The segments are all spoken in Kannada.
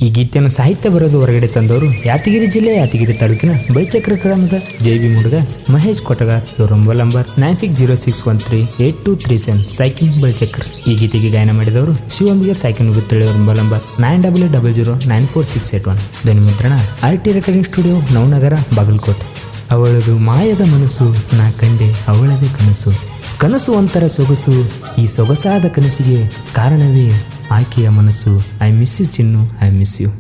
ಈ ಗೀತೆಯನ್ನು ಸಾಹಿತ್ಯ ಬರೆದು ಹೊರಗಡೆ ತಂದವರು ಯಾದಗಿರಿ ಜಿಲ್ಲೆ ಯಾದಗಿರಿ ತಾಲೂಕಿನ ಬೈಚಕ್ರ ಗ್ರಾಮದ ಜೈವಿ ಮುಡುಗ ಮಹೇಶ್ ಕೊಟಗ. ಇವರ ಮೊಬೈಲ್ ನಂಬರ್ 9606138237 ಸೈಕಿಂಗ್ ಬೈಚಕ್ರ. ಈ ಗೀತೆಗೆ ಗಾಯನ ಮಾಡಿದವರು ಶಿವಂಬಿಗೆ ಸೈಕಿಂಗ್ ಗುತ್ತಳ್ಳಿ. ಅವರ ಮೊಬೈಲ್ ನಂಬರ್ 9000094681. ಧ್ವನಿ ಮುದ್ರಣ RT recording studio, Navanagar, Bagalkot. ಅವಳದು ಮಾಯದ ಮನಸ್ಸು, ನಾ ಕಂಡೆ ಅವಳದೇ ಕನಸು. ಕನಸು ಒಂಥರ ಸೊಗಸು, ಈ ಸೊಗಸಾದ ಕನಸಿಗೆ ಕಾರಣವೇ ಆಕೆಯ ಮನಸ್ಸು. I miss you Chinnu, I miss you.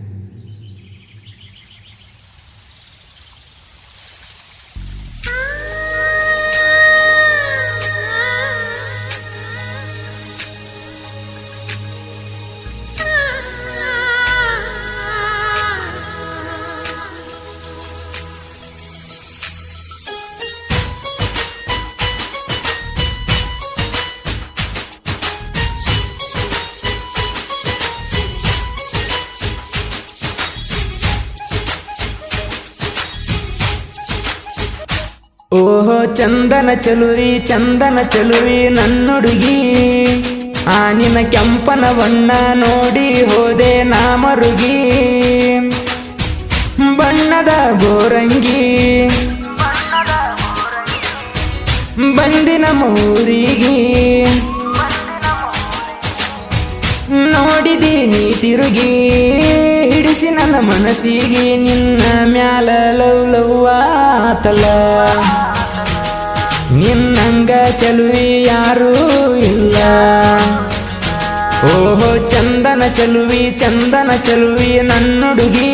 ಓಹೋ ಚಂದನ ಚಲುವಿ, ಚಂದನ ಚಲುವಿ ನನ್ನುಡುಗಿ, ಆ ನಿನ್ನ ಕೆಂಪನ ಬಣ್ಣ ನೋಡಿ ಹೋದೆ ನಾ ಮರುಗಿ. ಬಣ್ಣದ ಗೋರಂಗಿ ಬಂದಿನ ಮೂರಿಗೆ, ನೋಡಿದೀನಿ ತಿರುಗಿ, ಹಿಡಿಸಿ ನನ್ನ ಮನಸ್ಸಿಗೆ ನಿನ್ನ ಮ್ಯಾಲ ಲವ್ ಲವ್ ಆತಲ. ನಿನ್ನಂಗ ಚಲುವಿ ಯಾರೂ ಇಲ್ಲ. ಓಹೋ ಚಂದನ ಚಲುವಿ, ಚಂದನ ಚಲುವಿ ನನ್ನುಡುಗಿ,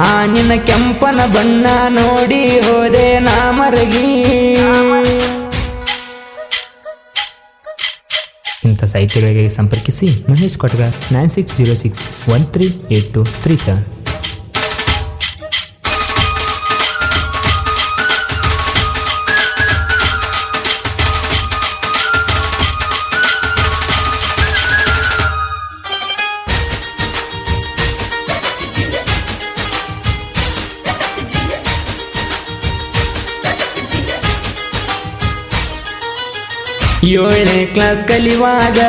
ಆ ನಿನ್ನ ಕೆಂಪನ ಬಣ್ಣ ನೋಡಿ ಹೋದೆ ನಾ ಮರಗಿ. ಇಂಥ ಸಾಹಿತ್ಯಗಳಿಗೆ ಸಂಪರ್ಕಿಸಿ ಮಹೇಶ್ ಕೊಟಗ 9606138237. ಏಳನೇ ಕ್ಲಾಸ್ ಕಲಿಯುವಾಗ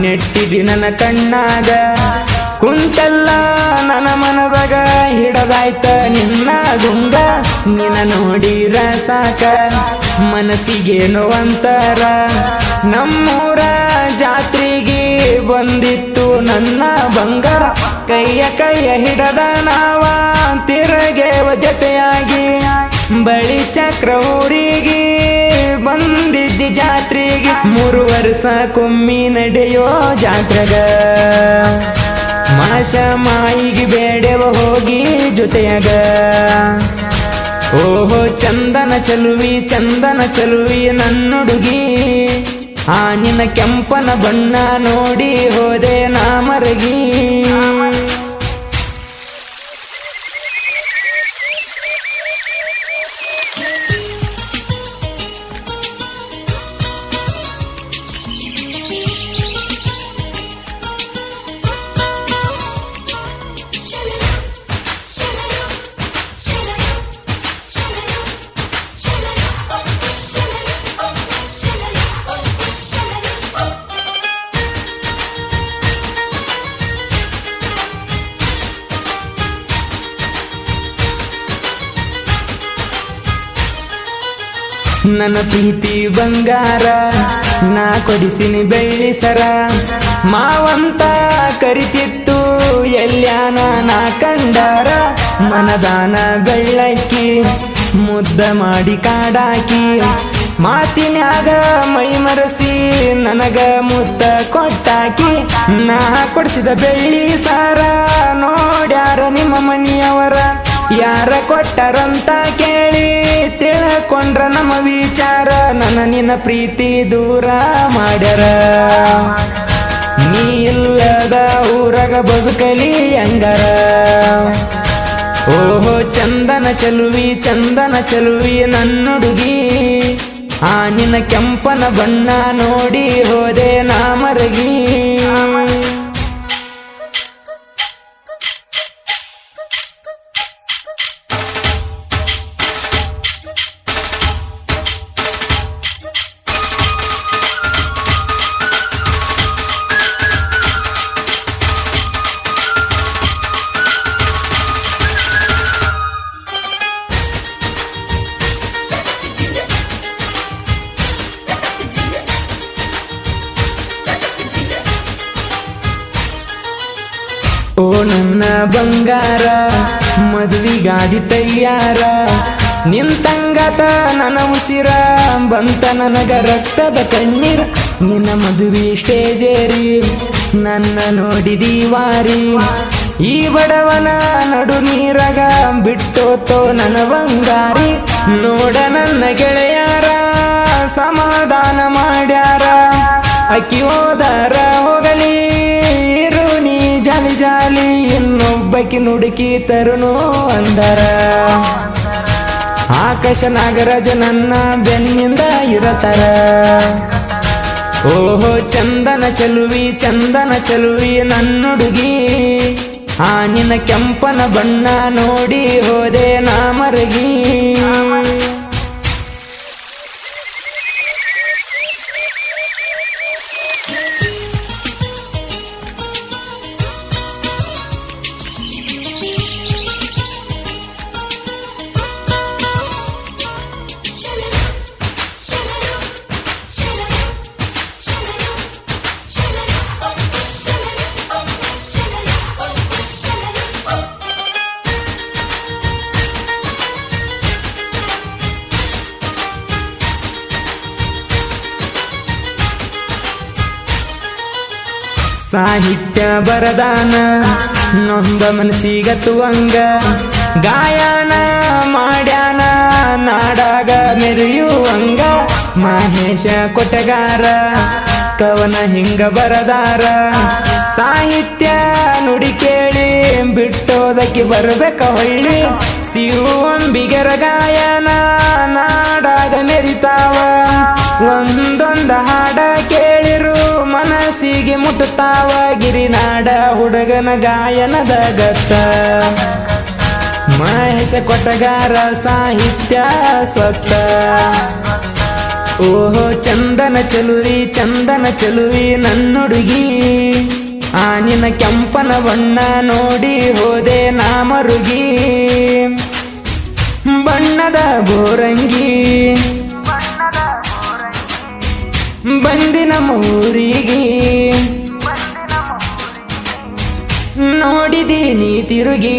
ನೆಟ್ಟಿದಿ ನನ್ನ ಕಣ್ಣಾಗ, ಕುಂತಲ್ಲ ನನ್ನ ಮನದಾಗ ಹಿಡದಾಯ್ತ ನಿನ್ನ ಗುಂಗ. ನಿನ್ನ ನೋಡಿರ ಸಾಕ ಮನಸ್ಸಿಗೇನೋ ಒಂತರ, ನಮ್ಮೂರ ಜಾತ್ರೆಗೆ ಬಂದಿತ್ತು ನನ್ನ ಬಂಗಾರ. ಕೈಯ ಹಿಡದ ನಾವ ತಿರುಗೇವ ಜೊತೆಯಾಗಿ, ಬಳಿ ಚಕ್ರ ಊರಿಗೆ ಬಂದಿದ್ದಿ ಜಾತ್ರೆಗೆ. 3 ವರ್ಷಕ್ಕೊಮ್ಮೆ ನಡೆಯೋ ಜಾತ್ರೆಗ, ಮಾಷ ಮಾಯಿಗೆ ಬೇಡವ ಹೋಗಿ ಜೊತೆಯಾಗ. ಓಹೋ ಚಂದನ ಚಲುವಿ, ಚಂದನ ಚಲುವಿ ನನ್ನುಡುಗಿ, ಆ ನಿನ್ನ ಕೆಂಪನ ಬಣ್ಣ ನೋಡಿ ಹೋದೆ ನಾ ಮರಗಿ. ನನ್ನ ಪ್ರೀತಿ ಬಂಗಾರ ನಾ ಕೊಡಿಸಿನಿ ಬೆಳ್ಳಿ ಸರ, ಮಾವಂತ ಕರಿತಿತ್ತು ಎಲ್ಯಾನ ನಾ ಕಂಡಾರ. ಮನದಾನ ಬೆಳ್ಳಕ್ಕಿ ಮುದ್ದ ಮಾಡಿ ಕಾಡಾಕಿ, ಮಾತಿನ್ಯಾಗ ಮೈ ಮರಸಿ ನನಗ ಮುದ್ದ ಕೊಟ್ಟಾಕಿ. ನಾ ಕೊಡಿಸಿದ ಬೆಳ್ಳಿ ಸಾರ ನೋಡ್ಯಾರ ನಿಮ್ಮ ಮನೆಯವರ, ಯಾರ ಕೊಟ್ಟರಂತ ಕೇಳಿ ತಿಳ್ಕೊಂಡ್ರ ನಮ್ಮ ವಿಚಾರ. ನನ್ನ ನಿನ್ನ ಪ್ರೀತಿ ದೂರ ಮಾಡ್ಯಾರ, ನೀ ಇಲ್ಲದ ಊರಾಗ ಬದುಕಲಿ ಹೆಂಗಾರ. ಓಹೋ ಚಂದನ ಚಲುವಿ, ಚಂದನ ಚಲುವಿ ನನ್ನುಡುಗಿ, ಆ ನಿನ್ನ ಕೆಂಪನ ಬಣ್ಣ ನೋಡಿ ಹೋದೆ ನಾ ಮರಗಿ. ಓ ನನ್ನ ಬಂಗಾರ ಮದುವಿಗಾದಿ ತಯ್ಯಾರ ನಿಂತಂಗತ ನನ್ನ ಉಸಿರ ಬಂತ ನನಗ ರಕ್ತದ ಕಣ್ಣೀರ ನಿನ್ನ ಮದುವೆ ಸ್ಟೇಜೇರಿ ನನ್ನ ನೋಡಿದಿ ವಾರಿ ಈ ಬಡವನ ನಡು ನೀರಗ ಬಿಟ್ಟೋತೋ ನನ್ನ ಬಂಗಾರಿ ನೋಡ ನನ್ನ ಗೆಳೆಯಾರ ಸಮಾಧಾನ ಮಾಡ್ಯಾರ ಅಕ್ಕಿ ಹೋದಾರ ಹೋಗಲಿ ಇರು ನೀ ಜಾಲಿ ಜಾಲಿ ಇನ್ನೊಬ್ಬಕಿ ನುಡುಕಿ ತರುಣು ಅಂದರ ಆಕಾಶ ನಾಗರಾಜ ನನ್ನ ಬೆನ್ನಿಂದ ಇರತಾರ ಓಹೋ ಚಂದನ ಚಲುವಿ ನನ್ನುಡುಗಿ ಆ ನಿನ್ನ ಕೆಂಪನ ಬಣ್ಣ ನೋಡಿ ಹೋದೆ ನಾ ಮರಗಿ ಸಾಹಿತ್ಯ ಬರದಾನ ನೊಂದ ಮನಸ್ಸಿಗತ್ತುವಂಗ ಗಾಯನ ಮಾಡ್ಯಾನ ನಾಡಾಗ ಮೆರೆಯುವಂಗ ಮಹೇಶ ಕೊಟಗಾರ ಕವನ ಹಿಂಗ ಬರದಾರ ಸಾಹಿತ್ಯ ನುಡಿ ಕೇಳಿ ಬಿಟ್ಟೋದಕ್ಕೆ ಬರ್ಬೇಕ ಹೊಳ್ಳಿ ಸಿರುವಂಬಿಗರ ಗಾಯನ ನಾಡಾಗ ಮೆರಿತಾವ ಒಂದೊಂದ ಹಾಡ ಕೇಳಿರು ಮನಸ್ಸಿಗೆ ಮುಟ್ಟುತ್ತಾವ ಗಿರಿನಾಡ ಹುಡುಗನ ಗಾಯನದ ಗತ್ತ ಮಹೇಶ ಕೊಟಗಾರ ಸಾಹಿತ್ಯ ಸ್ವತ್ತ ಓಹೋ ಚಂದನ ಚಲುವಿ ನನ್ನುಡುಗಿ ಆ ನಿನ್ನ ಕೆಂಪನ ಬಣ್ಣ ನೋಡಿ ಹೋದೆ ನಾ ಮರುಗಿ ಬಣ್ಣದ ಬೋರಂಗಿ ಬಂದಿ ನಮ್ಮ ಊರಿಗೆ ನೋಡಿದೀನಿ ತಿರುಗಿ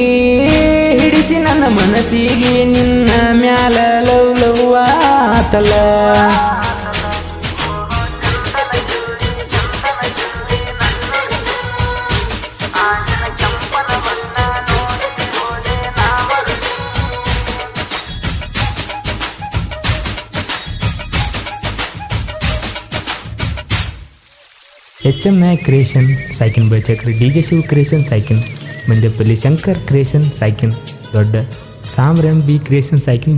ಹಿಡಿಸಿ ನನ್ನ ಮನಸ್ಸಿಗೆ ನಿನ್ನ ಮ್ಯಾಲ ಲವ್ ಲವ್ ಆತಲ HM नायक क्रिएशन सायकिन बळचक्र DJ शिव क्रिएशन सायकिन मंदेपल्ली शंकर क्रिएशन सायकिन दೊಡ್ಡ ಸಾಮ್ರಾಮ್ ಬಿ ಕ್ರಿಯೇಷನ್ ಸಾಯಕಿನ್